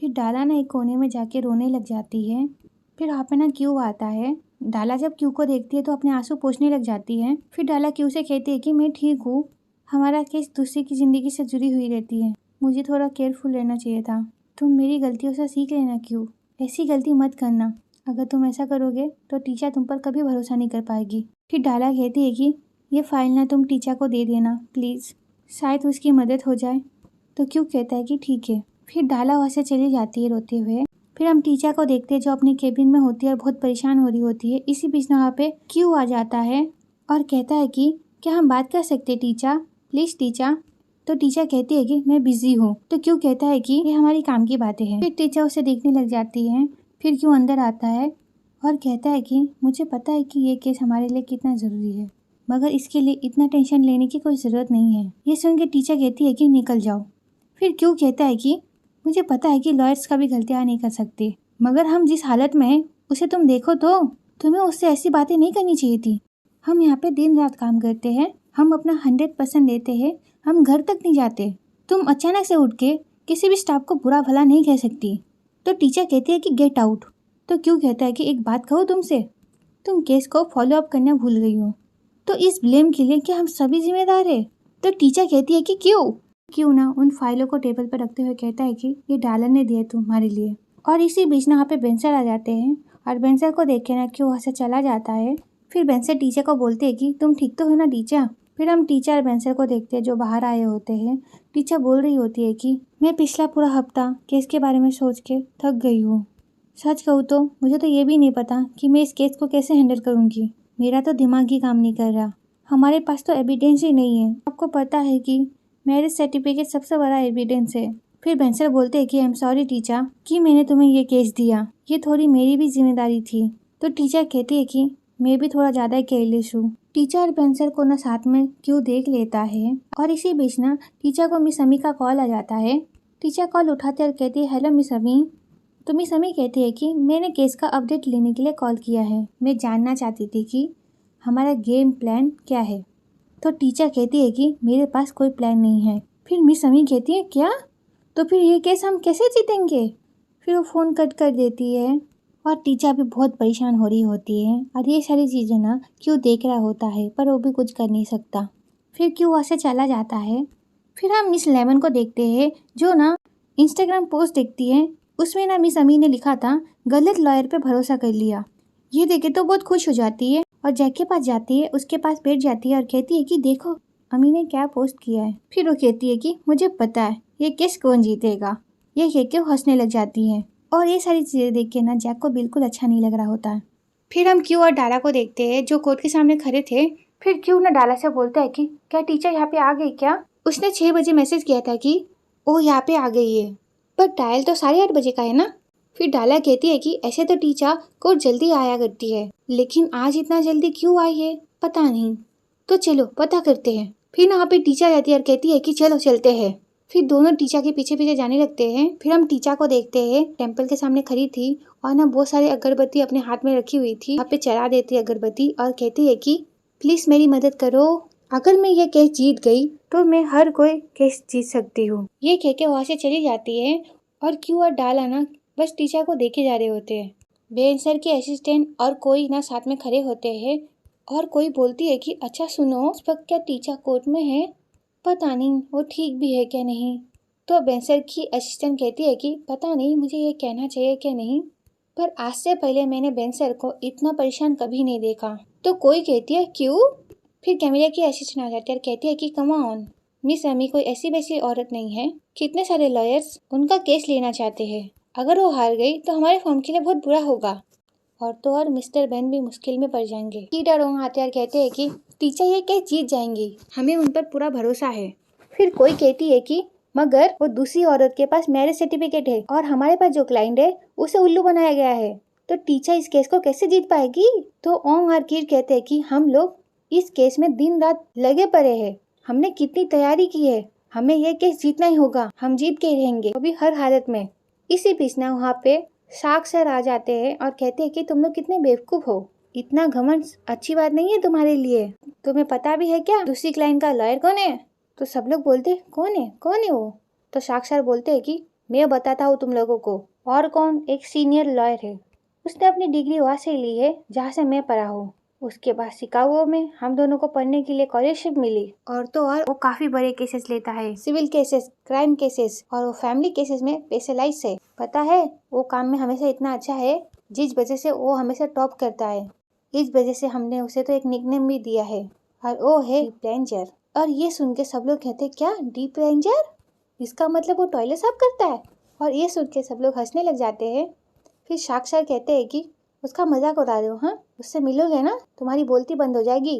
फिर डाला ना एक कोने में जाके रोने लग जाती है। फिर वहाँ पे ना क्यू आता है। डाला जब क्यू को देखती है तो अपने आंसू पोंछने लग जाती है। फिर डाला क्यू से कहती है कि मैं ठीक हूँ, हमारा केस दूसरे की ज़िंदगी से जुड़ी हुई रहती है, मुझे थोड़ा केयरफुल रहना चाहिए था। तुम मेरी गलतियों से सीख लेना क्यू, ऐसी गलती मत करना। अगर तुम ऐसा करोगे तो टीचर तुम पर कभी भरोसा नहीं कर पाएगी। फिर डाला कहती है कि ये फाइल ना तुम टीचर को दे देना प्लीज़, शायद उसकी मदद हो जाए। तो क्यू कहता है कि ठीक है। फिर डाला वहाँ से चली जाती है रोते हुए। फिर हम टीचर को देखते हैं जो अपनी केबिन में होती है और बहुत परेशान हो रही होती है। इसी बीच वहाँ पे क्यू आ जाता है और कहता है कि क्या हम बात कर सकते हैं टीचर, प्लीज़ टीचर। तो टीचर कहती है कि मैं बिजी हूँ। तो क्यू कहता है कि ये हमारी काम की बातें हैं। फिर टीचर उसे देखने लग जाती है। फिर क्यू अंदर आता है और कहता है कि मुझे पता है कि ये केस हमारे लिए कितना ज़रूरी है, मगर इसके लिए इतना टेंशन लेने की कोई ज़रूरत नहीं है। ये सुन के टीचर कहती है कि निकल जाओ। फिर क्यू कहता है कि मुझे पता है कि लॉयर्स कभी गलतियाँ नहीं कर सकते, मगर हम जिस हालत में हैं उसे तुम देखो तो, तुम्हें उससे ऐसी बातें नहीं करनी चाहिए थी। हम यहाँ पे दिन रात काम करते हैं, हम अपना 100% देते हैं, हम घर तक नहीं जाते। तुम अचानक से उठ के किसी भी स्टाफ को बुरा भला नहीं कह सकती। तो टीचर कहती है कि गेट आउट। तो क्यू कहता है कि एक बात कहूँ तुमसे, तुम केस को फॉलो अप करना भूल गई हो, तो इस ब्लेम के लिए क्या हम सभी जिम्मेदार है। तो टीचर कहती है कि क्यों ना उन फाइलों को टेबल पर रखते हुए कहता है कि ये डालन ने दिया तुम्हारे लिए। और इसी बीच ना वहाँ पे बेंसर आ जाते हैं और बेंसर को देख के ना क्यों वहाँ से चला जाता है। फिर बेंसर टीचर को बोलते हैं कि तुम ठीक तो हो ना टीचर। फिर हम टीचर बेंसर को देखते हैं जो बाहर आए होते हैं। टीचर बोल रही होती है कि मैं पिछला पूरा हफ्ता केस के बारे में सोच के थक गई हूँ। सच कहूँ तो मुझे तो ये भी नहीं पता कि मैं इस केस को कैसे हैंडल करूँगी। मेरा तो दिमाग ही काम नहीं कर रहा। हमारे पास तो एविडेंस ही नहीं है। आपको पता है कि मैरिज सर्टिफिकेट सबसे बड़ा एविडेंस है। फिर बेंसर बोलते हैं कि आई एम सॉरी टीचर कि मैंने तुम्हें ये केस दिया, ये थोड़ी मेरी भी जिम्मेदारी थी। तो टीचर कहती है कि मैं भी थोड़ा ज़्यादा केयरलेस हूँ। टीचर और बेंसर को ना साथ में क्यों देख लेता है और इसी बीच ना टीचर को मिस अमी का कॉल आ जाता है। टीचर कॉल उठाते और कहती है हेलो मिस अमी। तो मिस अमी कहती है कि मैंने केस का अपडेट लेने के लिए कॉल किया है, मैं जानना चाहती थी कि हमारा गेम प्लान क्या है। तो टीचर कहती है कि मेरे पास कोई प्लान नहीं है। फिर मिस अमी कहती है क्या, तो फिर ये केस हम कैसे जीतेंगे। फिर वो फ़ोन कट कर देती है और टीचर भी बहुत परेशान हो रही होती है और ये सारी चीज़ें ना क्यों देख रहा होता है पर वो भी कुछ कर नहीं सकता। फिर क्यों वहाँ से चला जाता है। फिर हम मिस लेमन को देखते हैं जो ना इंस्टाग्राम पोस्ट देखती है। उसमें ना मिस अमी ने लिखा था गलत लॉयर पे भरोसा कर लिया। ये देखे तो बहुत खुश हो जाती है और जैक के पास जाती है, उसके पास बैठ जाती है और कहती है कि देखो अमी ने क्या पोस्ट किया है। फिर वो कहती है कि मुझे पता है ये केस कौन जीतेगा। ये कह के हंसने लग जाती है और ये सारी चीज़ें देख के ना जैक को बिल्कुल अच्छा नहीं लग रहा होता है। फिर हम क्यू और डाला को देखते हैं जो कोर्ट के सामने खड़े थे। फिर क्यू ना डाला से बोलता है कि क्या टीचर यहाँ पे आ गई क्या। उसने 6 बजे मैसेज किया था कि वो यहाँ पे आ गई है, पर ट्रायल तो 8:30 बजे का है ना। फिर डाला कहती है कि ऐसे तो टीचर कोर्ट जल्दी आया करती है, लेकिन आज इतना जल्दी क्यों आई है पता नहीं, तो चलो पता करते हैं। फिर वहाँ पे टीचर रहती है और कहती है कि चलो चलते हैं। फिर दोनों टीचर के पीछे पीछे जाने लगते हैं। फिर हम टीचर को देखते हैं टेम्पल के सामने खड़ी थी और ना बहुत सारी अगरबत्ती अपने हाथ में रखी हुई थी। वहाँ पे चढ़ा देती है अगरबत्ती और कहती है कि प्लीज मेरी मदद करो, अगर मैं ये केस जीत गई तो मैं हर कोई केस जीत सकती हूँ। ये कह के वहाँ से चली जाती है और क्यू और डाला ना बस टीचर को देखे जा रहे होते हैं। बेंसर के असिस्टेंट और कोई ना साथ में खड़े होते हैं और कोई बोलती है कि अच्छा सुनो, इस वक्त क्या टीचर कोर्ट में है, पता नहीं वो ठीक भी है क्या नहीं। तो बेंसर की असिस्टेंट कहती है कि पता नहीं मुझे ये कहना चाहिए क्या नहीं, पर आज से पहले मैंने बेंसर को इतना परेशान कभी नहीं देखा। तो कोई कहती है क्यों। फिर कैमरा की असिस्टेंट आ जाती है और कहती है कि कम ऑन मिस अमी कोई ऐसी वैसी औरत नहीं है, कितने सारे लॉयर्स उनका केस लेना चाहते हैं, अगर वो हार गई तो हमारे फॉर्म के लिए बहुत बुरा होगा, और तो और मिस्टर बेन भी मुश्किल में पड़ जाएंगे। टीचर रोंग आते और कहते हैं कि टीचर ये केस जीत जाएंगी, हमें उन पर पूरा भरोसा है। फिर कोई कहती है कि मगर वो दूसरी औरत के पास मैरिज सर्टिफिकेट है और हमारे पास जो क्लाइंट है उसे उल्लू बनाया गया है, तो टीचर इस केस को कैसे जीत पाएगी। तो ओंग और कीर कहते हैं कि हम लोग इस केस में दिन रात लगे पड़े हैं, हमने कितनी तैयारी की है, हमें ये केस जीतना ही होगा, हम जीत के ही रहेंगे, वो भी हर हालत में। इसी बीच ना वहाँ पे शार्क सर आ जाते हैं और कहते हैं कि तुम लोग कितने बेवकूफ हो, इतना घमंड अच्छी बात नहीं है तुम्हारे लिए, तुम्हें पता भी है क्या दूसरी क्लाइंट का लॉयर कौन है। तो सब लोग बोलते कौन है वो। तो शार्क सर बोलते हैं कि मैं बताता हूँ तुम लोगों को। और कौन? एक सीनियर लॉयर है, उसने अपनी डिग्री वहाँ से ली है जहाँ से मैं पढ़ा हूँ। उसके बाद शिकागो में हम दोनों को पढ़ने के लिए स्कॉलरशिप मिली। और तो और वो काफी बड़े केसेस लेता है, सिविल केसेस, क्राइम केसेस, और वो फैमिली केसेस में स्पेशलाइज है। पता है वो काम में हमेशा इतना अच्छा है जिस वजह से वो हमेशा टॉप करता है। इस वजह से हमने उसे तो एक निकनेम भी दिया है, और वो है डीप रेंजर। और ये सुन के सब लोग कहते क्या, डीप रेंजर? इसका मतलब वो टॉयलेट साफ करता है। और ये सुन के सब लोग हंसने लग जाते हैं। फिर साक्षर कहते हैं कि उसका मजाक उड़ा रहे हो, हाँ? उससे मिलोगे ना तुम्हारी बोलती बंद हो जाएगी।